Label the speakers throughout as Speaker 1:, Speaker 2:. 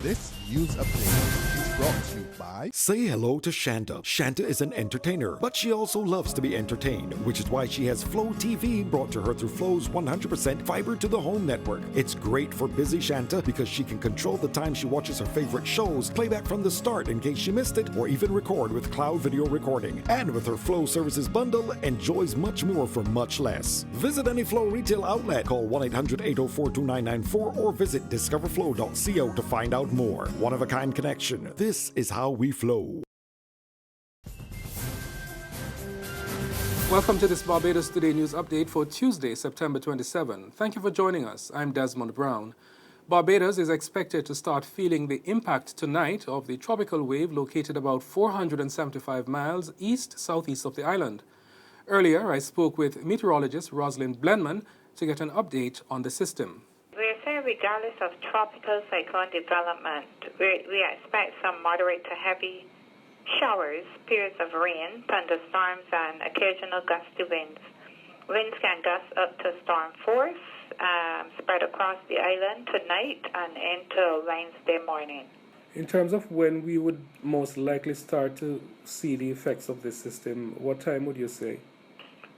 Speaker 1: This news update is brought to you by...
Speaker 2: Say hello to Shanta. Shanta is an entertainer, but she also loves to be entertained, which is why she has Flow TV brought to her through Flow's 100% fiber to the home network. It's great for busy Shanta because she can control the time she watches her favorite shows, play back from the start in case she missed it, or even record with cloud video recording. And with her Flow services bundle, enjoys much more for much less. Visit any Flow retail outlet, call 1-800-804-2994, or visit discoverflow.co to find out more. One-of-a-kind connection. This is how we flow.
Speaker 3: Welcome to this Barbados Today News Update for Tuesday, September 27. Thank you for joining us. I'm Desmond Brown. Barbados is expected to start feeling the impact tonight of the tropical wave located about 475 miles east-southeast of the island. Earlier, I spoke with meteorologist Rosalind Blenman to get an update on the system.
Speaker 4: We're saying regardless of tropical cyclone development, we expect some moderate to heavy showers, periods of rain, thunderstorms, and occasional gusty winds. Winds can gust up to storm force, spread across the island tonight and into Wednesday morning.
Speaker 3: In terms of when we would most likely start to see the effects of this system, what time would you say?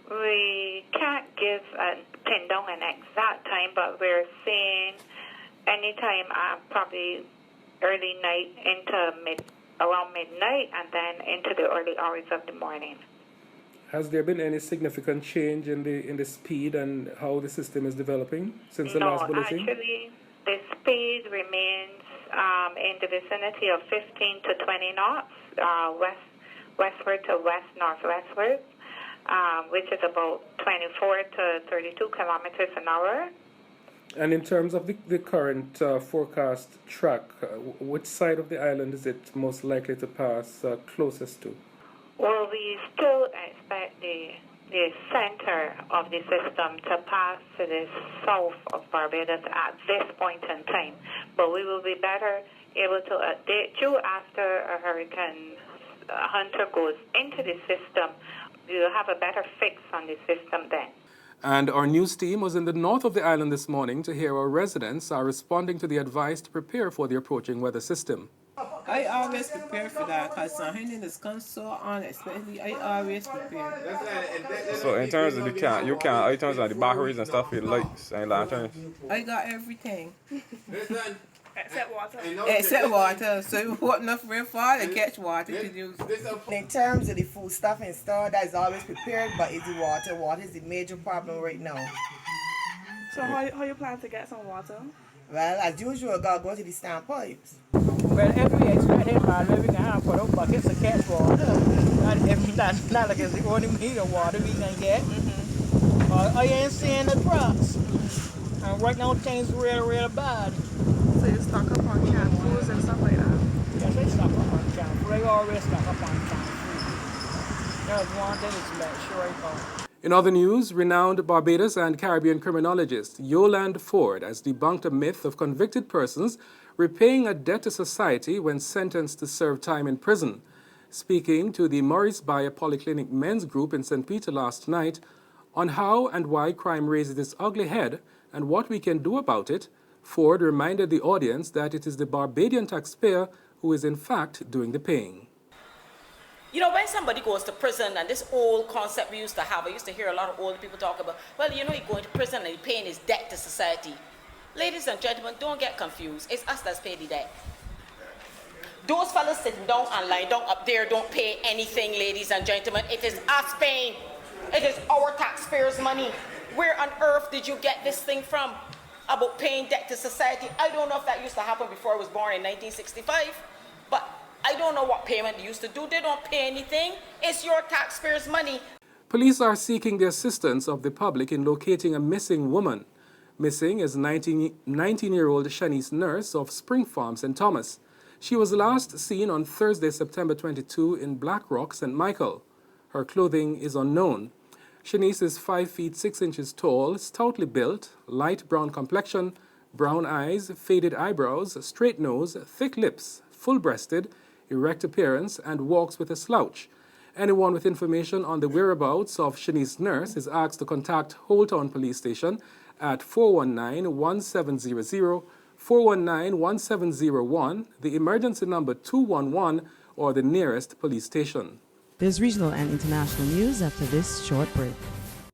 Speaker 4: We can't pin down an exact time, but we're seeing anytime probably early night into around midnight and then into the early hours of the morning.
Speaker 3: Has there been any significant change in the speed and how the system is developing since the last bulletin?
Speaker 4: No, actually, the speed remains in the vicinity of 15 to 20 knots, westward to west-northwestward, which is about 24 to 32 kilometers an hour.
Speaker 3: And in terms of the current forecast track, which side of the island is it most likely to pass closest to?
Speaker 4: Well, we still expect the center of the system to pass to the south of Barbados at this point in time. But we will be better able to update you after a Hurricane Hunter goes into the system. We will have a better fix on the system then.
Speaker 3: And our news team was in the north of the island this morning to hear our residents are responding to the advice to prepare for the approaching weather system.
Speaker 5: I always prepare for that because something is come so unexpectedly. I always prepare.
Speaker 6: So in terms of in terms of the batteries and stuff, the lights and lanterns?
Speaker 5: I got everything.
Speaker 7: Except water.
Speaker 5: Except water. So you want enough rainfall to catch water to use.
Speaker 8: In terms of the food stuff in store, that is always prepared, but it's the water. Water is the major problem right now.
Speaker 7: So how you plan to get some water?
Speaker 8: Well, as usual, gotta go to the standpipes.
Speaker 9: Well, every extra we can have for those buckets to catch water. Not like it's the only meter of water we can get. I ain't seeing the trucks. And right now things real bad.
Speaker 7: So you stock up on canned foods and stuff like that?
Speaker 9: Yes, they stock up on canned food. They always stock up on canned food. There's one thing to make sure I go.
Speaker 3: In other news, renowned Barbados and Caribbean criminologist Yolande Ford has debunked a myth of convicted persons repaying a debt to society when sentenced to serve time in prison. Speaking to the Maurice Bayer Polyclinic Men's Group in St. Peter last night on how and why crime raises its ugly head and what we can do about it, Ford reminded the audience that it is the Barbadian taxpayer who is in fact doing the paying.
Speaker 10: You know, when somebody goes to prison, and this old concept we used to have, I used to hear a lot of older people talk about, well, you know, he's going to prison and he's paying his debt to society. Ladies and gentlemen, don't get confused. It's us that's paying the debt. Those fellas sitting down and lying down up there don't pay anything, ladies and gentlemen. It is us paying. It is our taxpayers' money. Where on earth did you get this thing from about paying debt to society? I don't know if that used to happen before I was born in 1965, but I don't know what payment they used to do. They don't pay anything. It's your taxpayers' money.
Speaker 3: Police are seeking the assistance of the public in locating a missing woman. Missing is 19-year-old Shanice Nurse of Spring Farm, St. Thomas. She was last seen on Thursday, September 22 in Black Rock, St. Michael. Her clothing is unknown. Shanice is 5 feet 6 inches tall, stoutly built, light brown complexion, brown eyes, faded eyebrows, straight nose, thick lips, full-breasted, erect appearance, and walks with a slouch. Anyone with information on the whereabouts of Shanice Nurse is asked to contact Holtown Police Station at 419-1700 419-1701, the emergency number 211, or the nearest police station.
Speaker 11: There's regional and international news after this short break.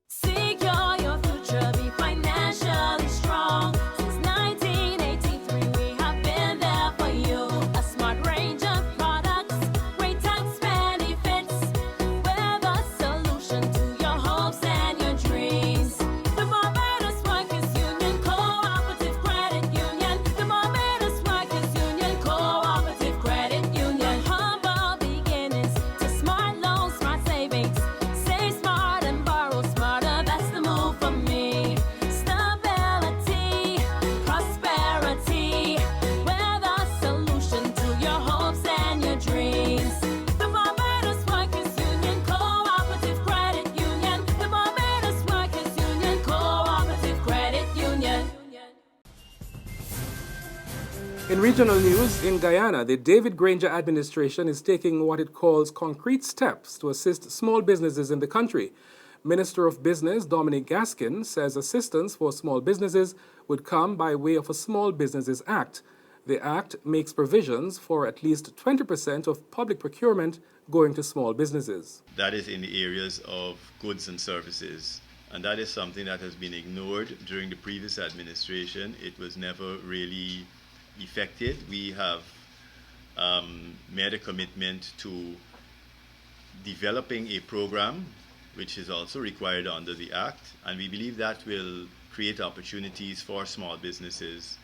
Speaker 12: Secure your future, be financially strong. Since 1983, we have been there for you. A smart range of products, great tax benefits. We're the solution to your hopes and your dreams. The Barbados Workers Union Cooperative Credit Union. The Barbados Workers Union Cooperative Credit Union. Humble beginnings to smart loans, smart savings. Save smart and borrow smarter. That's the move for me. Stability, prosperity. We're the solution to your hopes and your dreams. The Barbados Workers Union Cooperative Credit Union. The Barbados Workers Union Cooperative Credit Union.
Speaker 3: In regional news, in Guyana, the David Granger administration is taking what it calls concrete steps to assist small businesses in the country. Minister of Business Dominic Gaskin says assistance for small businesses would come by way of a Small Businesses Act. The act makes provisions for at least 20% of public procurement going to small businesses.
Speaker 13: That is in the areas of goods and services. And that is something that has been ignored during the previous administration. It was never really effected. We have made a commitment to developing a program which is also required under the Act, and we believe that will create opportunities for small businesses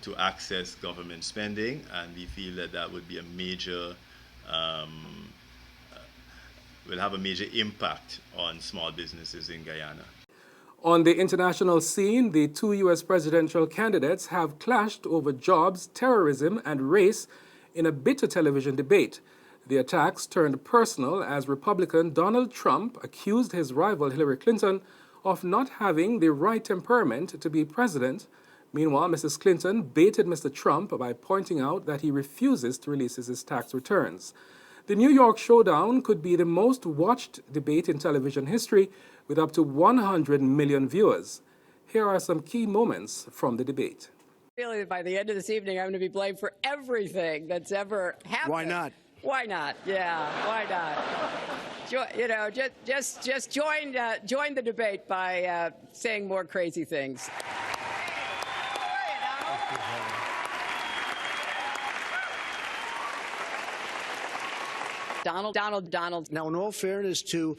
Speaker 13: to access government spending, and we feel that that would be a major, will have a major impact on small businesses in Guyana.
Speaker 3: On the international scene, the two U.S. presidential candidates have clashed over jobs, terrorism, and race in a bitter television debate. The attacks turned personal as Republican Donald Trump accused his rival Hillary Clinton of not having the right temperament to be president. Meanwhile, Mrs. Clinton baited Mr. Trump by pointing out that he refuses to release his tax returns. The New York showdown could be the most watched debate in television history, with up to 100 million viewers. Here are some key moments from the debate.
Speaker 14: Really, by the end of this evening, I'm going to be blamed for everything that's ever happened.
Speaker 15: Why not?
Speaker 14: Why not? Yeah, why not? Just join the debate by saying more crazy things. Donald.
Speaker 15: Now, in all fairness to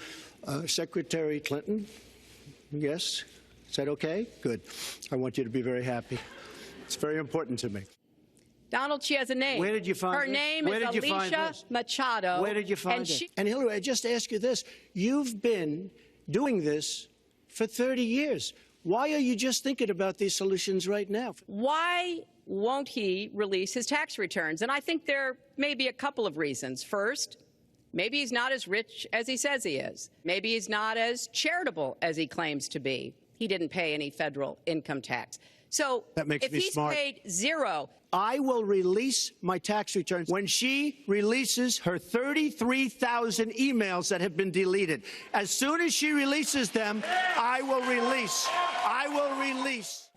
Speaker 15: Secretary Clinton, yes, is that okay? Good. I want you to be very happy. It's very important to me.
Speaker 14: Donald, she has a name.
Speaker 15: Where did you find
Speaker 14: Her
Speaker 15: this?
Speaker 14: name
Speaker 15: Where
Speaker 14: is
Speaker 15: did you find
Speaker 14: Alicia
Speaker 15: this?
Speaker 14: Machado.
Speaker 15: Where did you find it? And Hillary, I just ask you this. You've been doing this for 30 years. Why are you just thinking about these solutions right now?
Speaker 14: Why won't he release his tax returns? And I think there may be a couple of reasons. First, maybe he's not as rich as he says he is. Maybe he's not as charitable as he claims to be. He didn't pay any federal income tax. So
Speaker 15: that makes
Speaker 14: if
Speaker 15: me
Speaker 14: he's
Speaker 15: smart.
Speaker 14: paid zero,
Speaker 15: I will release my tax returns when she releases her 33,000 emails that have been deleted. As soon as she releases them, I will release.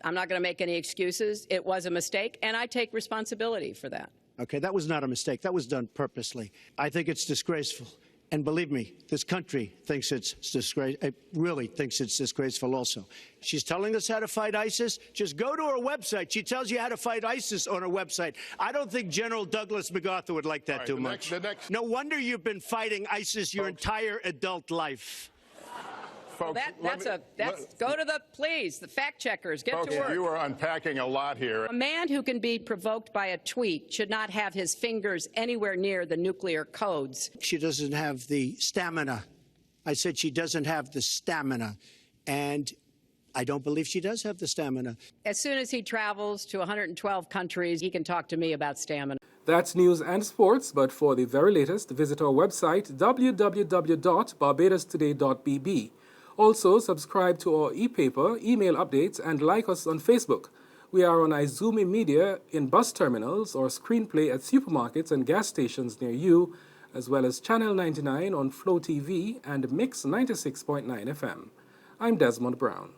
Speaker 14: I'm not going to make any excuses. It was a mistake, and I take responsibility for that.
Speaker 15: Okay, that was not a mistake. That was done purposely. I think it's disgraceful. And believe me, this country thinks it's disgraceful. It really thinks it's disgraceful also. She's telling us how to fight ISIS. Just go to her website. She tells you how to fight ISIS on her website. I don't think General Douglas MacArthur would like that too much. No wonder you've been fighting ISIS your entire adult life.
Speaker 14: Folks, go to the fact checkers, get to work.
Speaker 16: You are unpacking a lot here.
Speaker 14: A man who can be provoked by a tweet should not have his fingers anywhere near the nuclear codes.
Speaker 15: She doesn't have the stamina. I said she doesn't have the stamina. And I don't believe she does have the stamina.
Speaker 14: As soon as he travels to 112 countries, he can talk to me about stamina.
Speaker 3: That's news and sports, but for the very latest, visit our website, www.barbadostoday.bb. Also, subscribe to our e-paper, email updates, and like us on Facebook. We are on Izumi Media in bus terminals or Screenplay at supermarkets and gas stations near you, as well as Channel 99 on Flow TV and Mix 96.9 FM. I'm Desmond Brown.